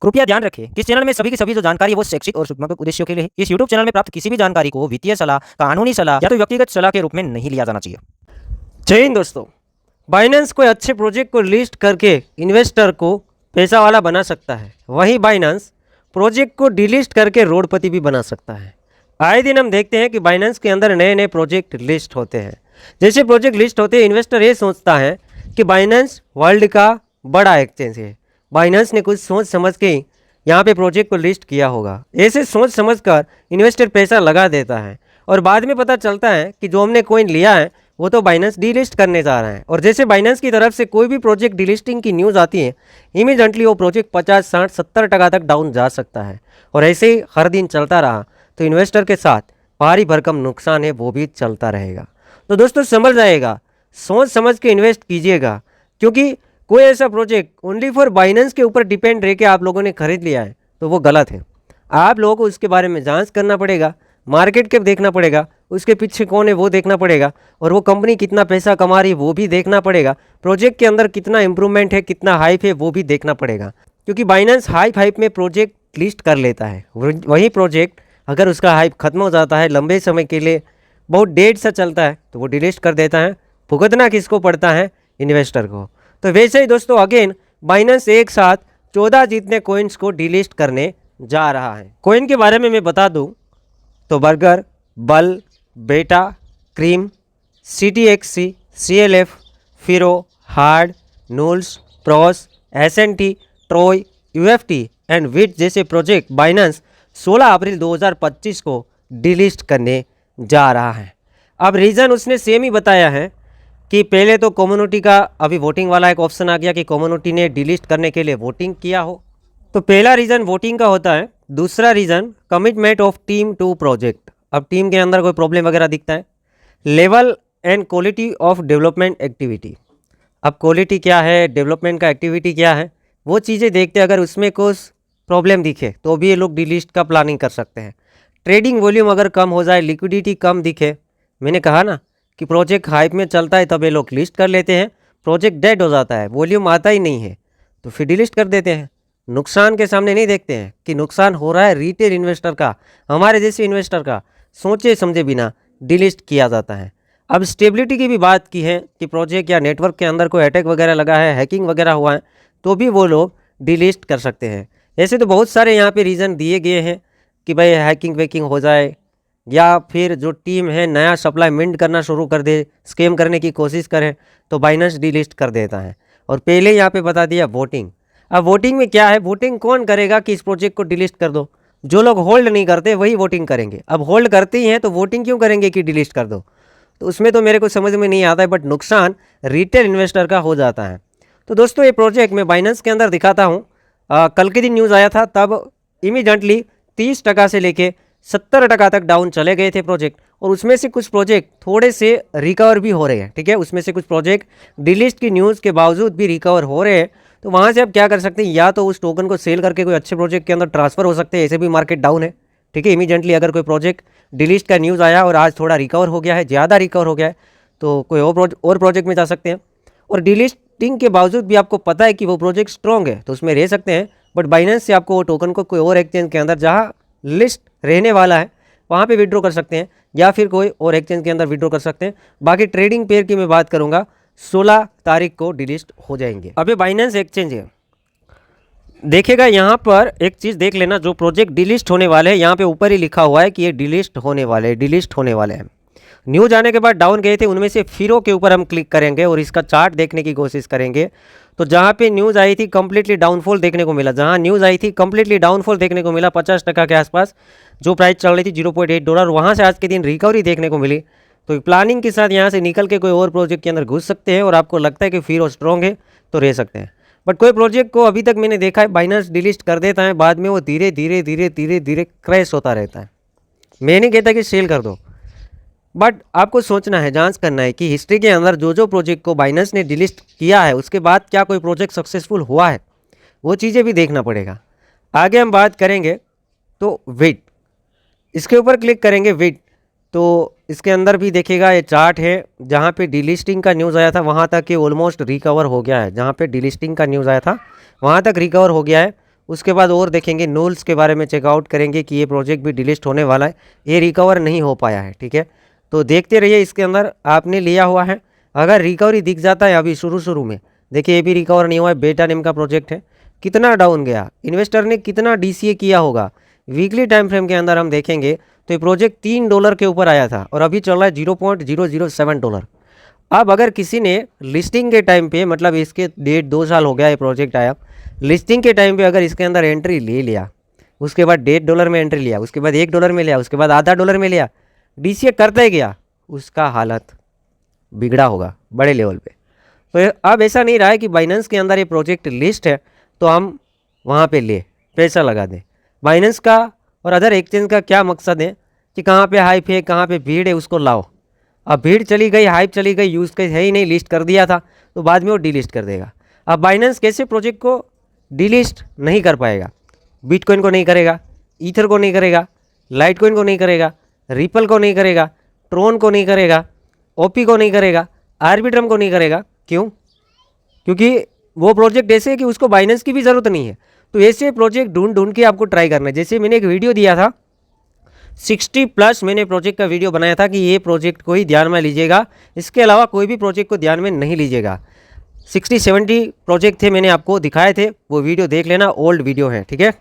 कृपया ध्यान रखें कि इस चैनल में सभी की सभी जो जानकारी है वो शैक्षिक और सूचनात्मक उद्देश्यों के लिए है। इस यूट्यूब चैनल में प्राप्त किसी भी जानकारी को वित्तीय सलाह, कानूनी सलाह या तो व्यक्तिगत सलाह के रूप में नहीं लिया जाना चाहिए। जय हिंद दोस्तों। बाइनेंस कोई अच्छे प्रोजेक्ट को लिस्ट करके इन्वेस्टर को पैसा वाला बना सकता है, वहीं बाइनेंस प्रोजेक्ट को डिलिस्ट करके रोडपति भी बना सकता है। आए दिन हम देखते हैं कि बाइनेंस के अंदर नए नए प्रोजेक्ट लिस्ट होते हैं। जैसे प्रोजेक्ट लिस्ट होते हैं, इन्वेस्टर ये सोचता है कि बाइनेंस वर्ल्ड का बड़ा एक्सचेंज है, बाइनेंस ने कुछ सोच समझ के यहाँ पे प्रोजेक्ट को लिस्ट किया होगा। ऐसे सोच समझकर इन्वेस्टर पैसा लगा देता है और बाद में पता चलता है कि जो हमने कॉइन लिया है वो तो बाइनेंस डीलिस्ट करने जा रहा है। और जैसे बाइनेंस की तरफ से कोई भी प्रोजेक्ट डीलिस्टिंग की न्यूज़ आती है, इमीडिएटली वो प्रोजेक्ट 50, 60, 70% तक डाउन जा सकता है। और ऐसे ही हर दिन चलता रहा तो इन्वेस्टर के साथ भारी भरकम नुकसान है वो भी चलता रहेगा। तो दोस्तों समझ आएगा, सोच समझ के इन्वेस्ट कीजिएगा, क्योंकि कोई ऐसा प्रोजेक्ट ओनली फॉर बाइनेंस के ऊपर डिपेंड रह के आप लोगों ने खरीद लिया है तो वो गलत है। आप लोगों को उसके बारे में जांच करना पड़ेगा, मार्केट कैप देखना पड़ेगा, उसके पीछे कौन है वो देखना पड़ेगा, और वो कंपनी कितना पैसा कमा रही है वो भी देखना पड़ेगा, प्रोजेक्ट के अंदर कितना इंप्रूवमेंट है, कितना हाइप है वो भी देखना पड़ेगा। क्योंकि बाइनेंस हाइप में प्रोजेक्ट लिस्ट कर लेता है, वही प्रोजेक्ट अगर उसका हाइप खत्म हो जाता है, लंबे समय के लिए बहुत डेट सा चलता है, तो वो डिलीट कर देता है। भुगतना किसको पड़ता है? इन्वेस्टर को। तो वैसे ही दोस्तों अगेन बाइनेंस एक साथ 14 जितने कॉइन्स को डिलीट करने जा रहा है। कॉइन के बारे में मैं बता दूं तो बर्गर, बल, बेटा, क्रीम, CTXC, CLF, फिरो, हार्ड, नूल्स, प्रोस, SNT, ट्रोय, UFT एंड विट जैसे प्रोजेक्ट बाइनेंस 16 अप्रैल 2025 को डिलीट करने जा रहा है। अब रीज़न उसने सेम ही बताया है कि पहले तो कम्युनिटी का अभी वोटिंग वाला एक ऑप्शन आ गया कि कम्युनिटी ने डिलीट करने के लिए वोटिंग किया हो, तो पहला रीज़न वोटिंग का होता है। दूसरा reason commitment of team to project. अब टीम के अंदर कोई प्रॉब्लम वगैरह दिखता है। Level and quality of development activity. अब क्वालिटी क्या है, डेवलपमेंट का एक्टिविटी क्या है, वो चीज़ें देखते अगर उसमें कुछ प्रॉब्लम दिखे तो भी ये लोग डिलीट का प्लानिंग कर सकते हैं। ट्रेडिंग वॉल्यूम अगर कम हो जाए, लिक्विडिटी कम दिखे, मैंने कहा ना कि प्रोजेक्ट हाइप में चलता है तब ये लोग लिस्ट कर लेते हैं, प्रोजेक्ट डेड हो जाता है, वॉल्यूम आता ही नहीं है तो फिर डिलीट कर देते हैं। नुकसान के सामने नहीं देखते हैं कि नुकसान हो रहा है रिटेल इन्वेस्टर का, हमारे जैसे इन्वेस्टर का, सोचे समझे बिना डिलीट किया जाता है। अब स्टेबिलिटी की भी बात की है कि प्रोजेक्ट या नेटवर्क के अंदर कोई अटैक वगैरह लगा है, हैकिंग वगैरह हुआ है तो भी वो लोग डिलीट कर सकते हैं। ऐसे तो बहुत सारे यहाँ पे रीज़न दिए गए हैं कि भाई हैकिंग वैकिंग हो जाए या फिर जो टीम है नया सप्लाई मिंट करना शुरू कर दे, स्कैम करने की कोशिश करें तो बाइनेंस डिलीट कर देता है। और पहले यहाँ पे बता दिया वोटिंग। अब वोटिंग में क्या है, वोटिंग कौन करेगा कि इस प्रोजेक्ट को डिलीट कर दो? जो लोग होल्ड नहीं करते वही वोटिंग करेंगे। अब होल्ड करते ही हैं तो वोटिंग क्यों करेंगे कि डिलीट कर दो? तो उसमें तो मेरे को समझ में नहीं आता है, बट नुकसान रिटेल इन्वेस्टर का हो जाता है। तो दोस्तों ये प्रोजेक्ट मैं बाइनेंस के अंदर दिखाता हूँ। कल के दिन न्यूज़ आया था तब इमीडिएटली 30% से लेके 70% तक डाउन चले गए थे प्रोजेक्ट, और उसमें से कुछ प्रोजेक्ट थोड़े से रिकवर भी हो रहे हैं। ठीक है, उसमें से कुछ प्रोजेक्ट डिलीट की न्यूज़ के बावजूद भी रिकवर हो रहे हैं। तो वहाँ से आप क्या कर सकते हैं, या तो उस टोकन को सेल करके कोई अच्छे प्रोजेक्ट के अंदर ट्रांसफर हो सकते हैं, ऐसे भी मार्केट डाउन है। ठीक है, इमीडिएटली अगर कोई प्रोजेक्ट डिलीट का न्यूज़ आया और आज थोड़ा रिकवर हो गया है, ज़्यादा रिकवर हो गया है, तो कोई और प्रोजेक्ट में जा सकते हैं। और डिलीटिंग के बावजूद भी आपको पता है कि वो प्रोजेक्ट स्ट्रॉन्ग है तो उसमें रह सकते हैं, बट बाइनेंस से आपको वो टोकन को कोई और एक्सचेंज के अंदर जहाँ लिस्ट रहने वाला है वहाँ पे विड्रॉ कर सकते हैं, या फिर कोई और एक्सचेंज के अंदर विड्रॉ कर सकते हैं। बाकी ट्रेडिंग पेयर की मैं बात करूँगा 16 तारीख को डिलीट हो जाएंगे। अभी बाइनेंस एक्सचेंज है, देखेगा यहाँ पर एक चीज़ देख लेना, जो प्रोजेक्ट डिलीट होने वाले हैं यहाँ पे ऊपर ही लिखा हुआ है कि ये डिलीट होने वाले हैं। न्यूज़ आने के बाद डाउन गए थे, उनमें से फिरो के ऊपर हम क्लिक करेंगे और इसका चार्ट देखने की कोशिश करेंगे। तो जहाँ पे न्यूज़ आई थी कंप्लीटली डाउनफॉल देखने को मिला, जहाँ न्यूज़ आई थी कंप्लीटली डाउनफॉल देखने को मिला 50% के आसपास, जो प्राइस चल रही थी $0.8, वहाँ से आज के दिन रिकवरी देखने को मिली। तो प्लानिंग के साथ यहाँ से निकल के कोई और प्रोजेक्ट के अंदर घुस सकते हैं, और आपको लगता है कि फिरो स्ट्रॉन्ग है तो रह सकते हैं। बट कोई प्रोजेक्ट को अभी तक मैंने देखा है बाइनेंस डिलीट कर देता है, बाद में वो धीरे धीरे क्रैश होता रहता है। मैं नहीं कहता कि सेल कर दो, बट आपको सोचना है, जांच करना है कि हिस्ट्री के अंदर जो प्रोजेक्ट को बाइनेंस ने डिलीट किया है उसके बाद क्या कोई प्रोजेक्ट सक्सेसफुल हुआ है, वो चीज़ें भी देखना पड़ेगा। आगे हम बात करेंगे तो वेट, इसके ऊपर क्लिक करेंगे वेट, तो इसके अंदर भी देखिएगा ये चार्ट है, जहाँ पे डिलिस्टिंग का न्यूज़ आया था वहाँ तक ये ऑलमोस्ट रिकवर हो गया है। जहाँ पे डिलिस्टिंग का न्यूज़ आया था वहाँ तक रिकवर हो गया है, उसके बाद और देखेंगे, नोल्स के बारे में चेकआउट करेंगे कि ये प्रोजेक्ट भी डिलीट होने वाला है, ये रिकवर नहीं हो पाया है। ठीक है, तो देखते रहिए। इसके अंदर आपने लिया हुआ है, अगर रिकवरी दिख जाता है अभी शुरू में, देखिए ये भी रिकवर नहीं हुआ है, बेटा नेम का प्रोजेक्ट है, कितना डाउन गया, इन्वेस्टर ने कितना DCA किया होगा। वीकली टाइम फ्रेम के अंदर हम देखेंगे तो ये प्रोजेक्ट $3 के ऊपर आया था और अभी चल रहा है $0.007। अब अगर किसी ने लिस्टिंग के टाइम पे, मतलब इसके 1.5-2 साल हो गया ये प्रोजेक्ट आया, लिस्टिंग के टाइम पे अगर इसके अंदर एंट्री ले लिया, उसके बाद $1.5 में एंट्री लिया, उसके बाद $1 में लिया, उसके बाद आधा $1 में लिया, DCA करता ही गया, उसका हालत बिगड़ा होगा बड़े लेवल पे। तो अब ऐसा नहीं रहा है कि बाइनेंस के अंदर ये प्रोजेक्ट लिस्ट है तो हम वहाँ पे ले पैसा लगा दें। बाइनेंस का और अदर एक्सचेंज का क्या मकसद है कि कहाँ पे हाइप है, कहाँ पे भीड़ है, उसको लाओ। अब भीड़ चली गई, हाइप चली गई, यूज़ केस है ही नहीं, लिस्ट कर दिया था, तो बाद में वो डिलिस्ट कर देगा। अब बाइनेंस कैसे प्रोजेक्ट को डिलिस्ट नहीं कर पाएगा? बिटकॉइन को नहीं करेगा, ईथर को नहीं करेगा, लाइटकॉइन को नहीं करेगा, रिपल को नहीं करेगा, ट्रोन को नहीं करेगा, ओपी को नहीं करेगा, आर्बिट्रम को नहीं करेगा। क्यों? क्योंकि वो प्रोजेक्ट ऐसे है कि उसको बाइनेंस की भी ज़रूरत नहीं है। तो ऐसे प्रोजेक्ट ढूंढ के आपको ट्राई करना है। जैसे मैंने एक वीडियो दिया था 60+ मैंने प्रोजेक्ट का वीडियो बनाया था कि ये प्रोजेक्ट को ही ध्यान में लीजिएगा, इसके अलावा कोई भी प्रोजेक्ट को ध्यान में नहीं लीजिएगा। 60-70 प्रोजेक्ट थे, मैंने आपको दिखाए थे, वो वीडियो देख लेना, ओल्ड वीडियो है। ठीक है।